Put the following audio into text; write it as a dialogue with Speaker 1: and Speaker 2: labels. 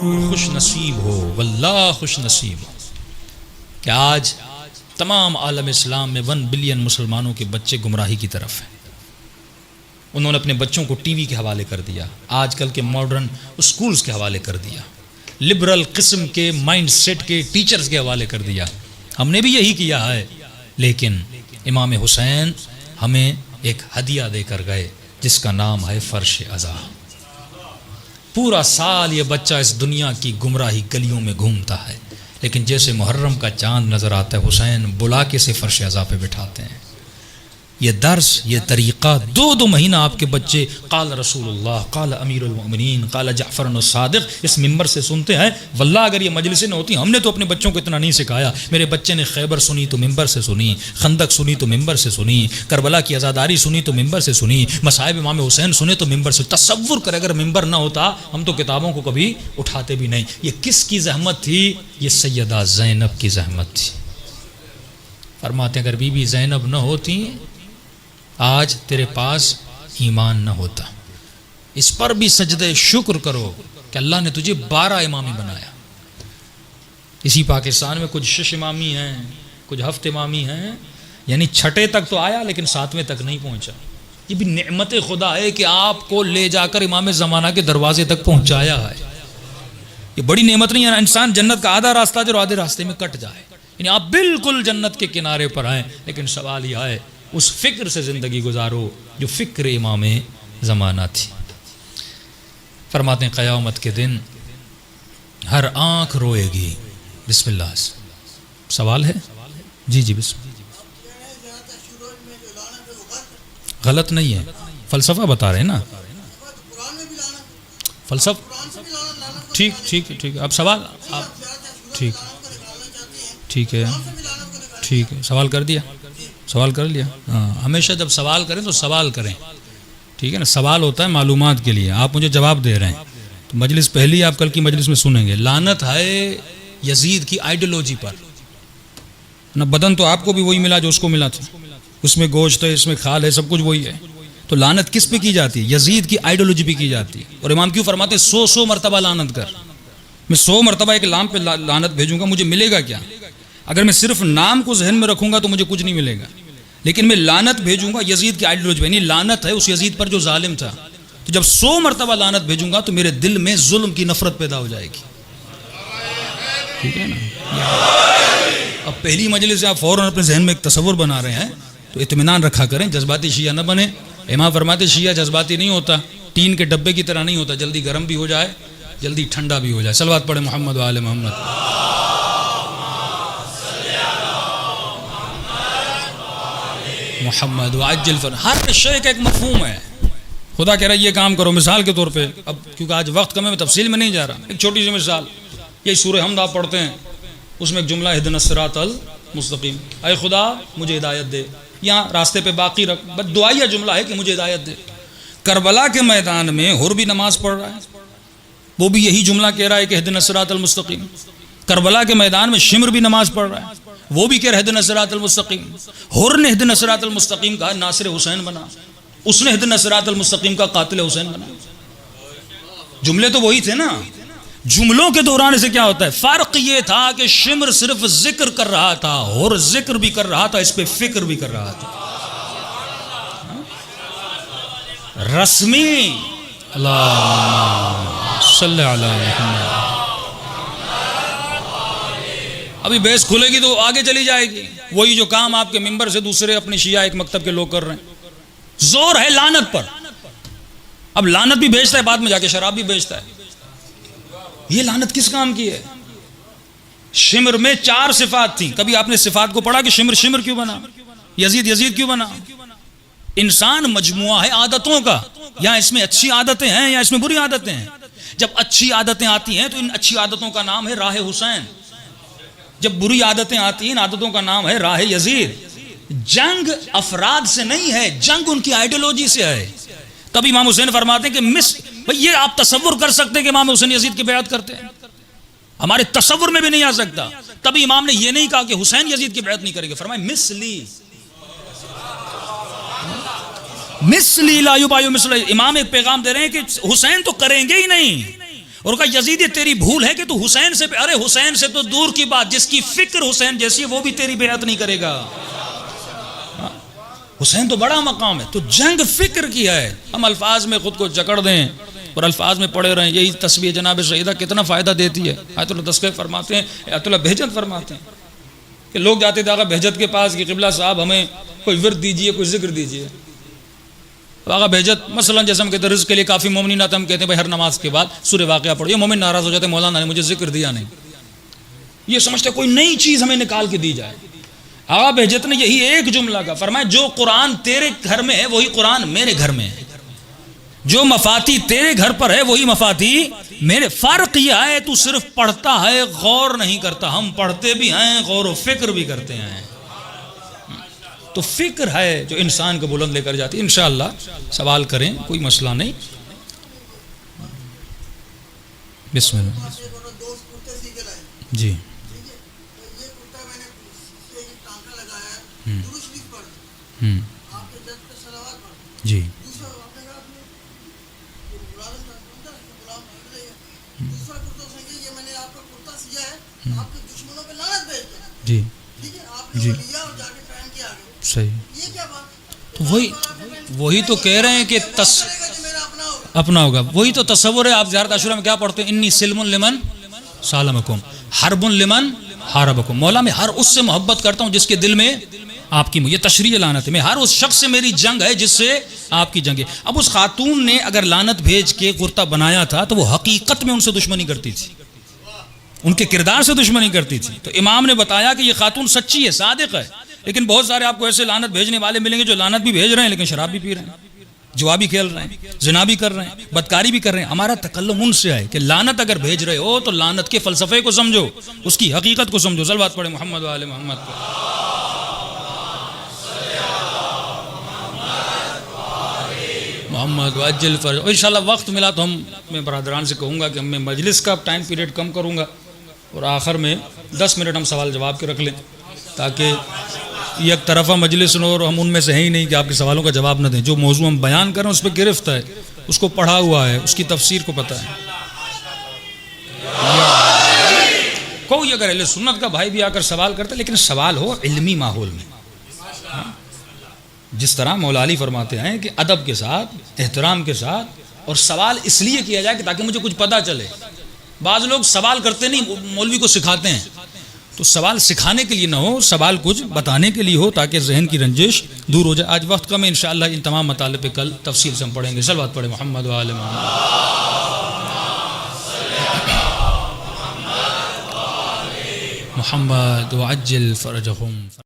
Speaker 1: खुश नसीब हो, वल्लाह खुश नसीब हो कि आज तमाम आलम इस्लाम में 1 बिलियन मुसलमानों के बच्चे गुमराही की तरफ हैं। उन्होंने अपने बच्चों को टीवी के हवाले कर दिया, आजकल के मॉडर्न स्कूल्स के हवाले कर दिया, लिबरल किस्म के माइंड सेट के टीचर्स के हवाले कर दिया। हमने भी यही किया है, लेकिन इमाम हुसैन हमें एक हदिया देकर गए जिसका नाम है फर्श अज़ा। पूरा साल ये बच्चा इस दुनिया की गुमराही गलियों में घूमता है, लेकिन जैसे मुहर्रम का चांद नज़र आता है, हुसैन बुला के से फर्श अज़ा पे बिठाते हैं। ये दर्स, ये तरीक़ा, 2 महीना आपके बच्चे काल रसूलुल्लाह, काल अमीरुल मोमिनीन, काल जाफ़र सादिक़ इस मिंबर से सुनते हैं। वल्लाह अगर ये मजलिसें न होती, हमने तो अपने बच्चों को इतना नहीं सिखाया। मेरे बच्चे ने खैबर सुनी तो मिंबर से सुनी, खंदक सुनी तो मिंबर से सुनी, करबला की आज़ादारी सुनी तो मिंबर से सुनी, मसाइब इमाम हुसैन सुने तो मिंबर से। तसव्वुर कर, अगर मिंबर ना होता हम तो किताबों को कभी उठाते भी नहीं। ये किसकी जहमत थी? ये सैयदा ज़ैनब की जहमत थी। फरमाते अगर बीबी ज़ैनब न होती आज तेरे पास ईमान न होता। इस पर भी सजदे शुक्र करो कि अल्लाह ने तुझे 12 इमामी बनाया। इसी पाकिस्तान में कुछ शिश इमामी हैं, कुछ हफ्ते इमामी हैं, यानी 6ठे तक तो आया लेकिन 7वें तक नहीं पहुंचा। ये भी नेमत खुदा है कि आपको ले जाकर इमाम ज़माना के दरवाजे तक पहुंचाया है। ये बड़ी नेमत नहीं है? इंसान जन्नत का आधा रास्ता जो आधे रास्ते में कट जाए, यानी आप बिल्कुल जन्नत के किनारे पर आए, लेकिन सवाल यह है उस फिक्र से ज़िंदगी गुजारो जो फिक्र इमाम ज़माना थी। फरमाते हैं क़यामत के दिन हर आँख रोएगी। बिस्मिल्लाह से सवाल है जी जी बिस्मिल्लाह। गलत नहीं है, फ़लसफ़ा बता रहे हैं ना, फ़लसफ़ा। ठीक ठीक ठीक, अब सवाल आप ठीक ठीक है, ठीक है, सवाल कर दिया, सवाल कर लिया। हाँ, हमेशा जब सवाल करें तो सवाल करें, ठीक है ना। सवाल होता है मालूमात के लिए, आप मुझे जवाब दे रहे हैं तो मजलिस पहली आप कल की मजलिस में सुनेंगे। लानत है यजीद की आइडियोलॉजी पर ना। बदन तो आपको भी वही मिला जो उसको मिला था, उसमें गोश्त है, इसमें खाल है, सब कुछ वही है। तो लानत किस पे की जाती है? यजीद की आइडियोलॉजी पे की जाती है। और इमाम क्यों फरमाते 100 मरतबा लानत कर। मैं 100 मरतबा एक लाम पे लानत भेजूंगा, मुझे मिलेगा क्या? अगर मैं सिर्फ नाम को जहन में रखूंगा तो मुझे कुछ नहीं मिलेगा, लेकिन मैं लानत भेजूंगा यजीद की आइडियोलॉजी, यानी लानत है उस यजीद पर जो जालिम था। तो जब 100 मरतबा लानत भेजूंगा तो मेरे दिल में जुल्म की नफरत पैदा हो जाएगी, ठीक है ना। अब पहली मजलिस से आप फौरन अपने जहन में एक तस्वुर बना रहे हैं तो इत्मीनान रखा करें, जज्बाती शिया न बने। इमाम फरमाते शिया जज्बाती नहीं होता, टीन के डब्बे की तरह नहीं होता, जल्दी गर्म भी हो जाए जल्दी ठंडा भी हो जाए। सलवात पढ़े मोहम्मद व आले मोहम्मद। मोहम्मद वाजिल फर, हर शय का एक मफहूम है। खुदा कह रहा है ये काम करो, मिसाल के तौर पे, अब क्योंकि आज वक्त कम है मैं तफसील में नहीं जा रहा, एक छोटी सी मिसाल। ये सूरह हमद आप पढ़ते हैं, उसमें एक जुमला इहदिनस सिरातल मुस्तकीम, ऐ खुदा मुझे हिदायत दे, यहाँ रास्ते पे बाकी रख, बस दुआया जुमला है कि मुझे हिदायत दे। करबला के मैदान में हुर भी नमाज पढ़ रहा है, वो भी यही जुमला कह रहा है कि इहदिनस सिरातल मुस्तकीम। करबला के मैदान में शिमर भी नमाज पढ़ रहा है, वो भी कह रहे इहदिनस सिरातल मुस्तकीम। हुर ने इहदिनस सिरातल मुस्तकीम कहा, नासिर हुसैन बना, उसने इहदिनस सिरातल मुस्तकीम का कातिल हुसैन बना। जुमले तो वही थे ना। जुमलों के दौरान से क्या होता है? फर्क ये था कि शिमर सिर्फ जिक्र कर रहा था, हुर जिक्र भी कर रहा था, इस पे फिक्र भी कर रहा था। रस्मी अल्लाह सल्ले अला मुहम्मद। अभी बहस खुलेगी तो आगे चली जाएगी। वही जो काम आपके मिंबर से दूसरे अपने शिया एक मकतब के लोग कर रहे हैं। जोर है लानत पर। अब लानत भी बेचता है, बाद में जाके शराब भी बेचता है। ये लानत किस काम की है? शिमर में 4 सिफात थी। कभी आपने सिफात को पढ़ा कि शिमर शिमर क्यों बना, यजीद यजीद क्यों बना? इंसान मजमुआ है आदतों का, या इसमें अच्छी आदतें हैं या इसमें बुरी आदतें हैं। जब अच्छी आदतें आती हैं तो इन अच्छी आदतों का नाम है राह हुसैन। जब बुरी आदतें आती हैं, आदतों का नाम है राह यजीद। जंग अफराद से नहीं है, जंग उनकी आइडियोलॉजी से है। तब इमाम हुसैन फरमाते हैं कि भाई ये आप तसव्वुर कर सकते हैं कि इमाम हुसैन यजीद की बैत करते हैं? हमारे तसव्वुर में भी नहीं आ सकता। तभी इमाम ने ये नहीं कहा कि हुसैन यजीद की बैत नहीं करेंगे, फरमाया मिसली ला युबायु मिसली। इमाम एक पैगाम दे रहे हैं कि हुसैन तो करेंगे ही नहीं, और कहा यजीद ये तेरी भूल है कि तू हुसैन से, अरे हुसैन से तो दूर की बात, जिसकी फिक्र हुसैन जैसी है वो भी तेरी बेअत नहीं करेगा। हुसैन तो बड़ा मकाम है, तो जंग फिक्र की है। हम अल्फाज में खुद को जकड़ दें और अल्फाज में पढ़े रहें, यही तस्बीह जनाब शहीदा कितना फ़ायदा देती है। आयतुल्लाह तस्कीर फरमाते हैं, आयतुल्लाह बहजत फरमाते हैं कि लोग जाते थे आगा बहजत के पास कि क़िबला साहब हमें कोई विर्द दीजिए, कोई जिक्र दीजिए। तो आगा बहजत मसलन जैसे हम कहते हैं रिज़्क़ के लिए काफ़ी मोमिन आता, हम कहते हैं भाई हर नमाज के बाद सूरह वाक़िया पढ़ो। ये मोमिन नाराज़ हो जाते हैं, मौलाना ने मुझे जिक्र दिया नहीं। ये समझते कोई नई चीज़ हमें निकाल के दी जाए। आगा बहजत ने यही एक जुमला का फरमाया, जो कुरान तेरे घर में है वही कुरान मेरे घर में है, जो मफाती तेरे घर पर है वही मफाती मेरे। फ़र्क यह है तू सिर्फ पढ़ता है, गौर नहीं करता। हम पढ़ते भी हैं, गौर व फिक्र भी करते हैं। तो फिक्र है जो इंसान को बुलंद लेकर जाती है। इंशाअल्लाह सवाल करें, कोई मसला नहीं। बिस्मिल्लाह जी। जी जी जी सही। तो वही तो कह रहे हैं कि अपना होगा। वही तो तस्वुर है। आप ज़ियारत आशुरा में क्या पढ़ते हैं, इन्नी सिल्मुन लिमन सालमकुम हरबुन लिमन हारबकुम। मौला मैं हर उससे मोहब्बत करता हूँ जिसके दिल में आपकी, ये तशरीह लानत है। मैं हर उस शख्स से मेरी जंग है जिससे आपकी जंग है। अब उस खातून ने अगर लानत भेज के कुर्ता बनाया था तो वो हकीकत में उनसे दुश्मनी करती थी, उनके किरदार से दुश्मनी करती थी। तो इमाम ने बताया कि ये खातून सच्ची है, सादिक है। लेकिन बहुत सारे आपको ऐसे लानत भेजने वाले मिलेंगे जो लानत भी भेज रहे हैं लेकिन शराब भी पी रहे हैं, जुआ भी खेल रहे हैं, जिना भी कर रहे हैं, बदकारी भी कर रहे हैं। हमारा तकल्लुम उनसे है कि लानत अगर भेज रहे हो तो लानत के फलसफे को समझो, उसकी हकीकत को समझो। सलवात पढ़े मोहम्मद वाले मोहम्मद को। मोहम्मद वाजिल फर्ज। इंशाल्लाह वक्त मिला तो मैं बरादरान से कहूँगा कि मैं मजलिस का टाइम पीरियड कम करूँगा और आखिर में 10 मिनट हम सवाल जवाब के रख लें, ताकि ये एक तरफा मजलिस न हो और हम उनमें से हैं ही नहीं कि आपके सवालों का जवाब न दें। जो मौजू हम बयान करें उस पर गिरफ्त है, उसको पढ़ा हुआ है, उसकी तफसीर को पता है। कोई अगर अहले सुन्नत का भाई भी आकर सवाल करता है, लेकिन सवाल हो इल्मी माहौल में, जिस तरह मौला अली फरमाते हैं कि अदब के साथ, एहतराम के साथ, और सवाल इसलिए किया जाए कि ताकि मुझे कुछ पता चले। बाज़ लोग सवाल करते नहीं, मौलवी को सिखाते हैं। तो सवाल सिखाने के लिए ना हो, सवाल कुछ बताने के लिए हो ताकि जहन की रंजिश दूर हो जाए। आज वक्त कम है, इंशाअल्लाह इन तमाम मताले पे कल तफसील से हम पढ़ेंगे। सलवात पढ़े मोहम्मद व आले मोहम्मद व अज्जिल फरजहुम।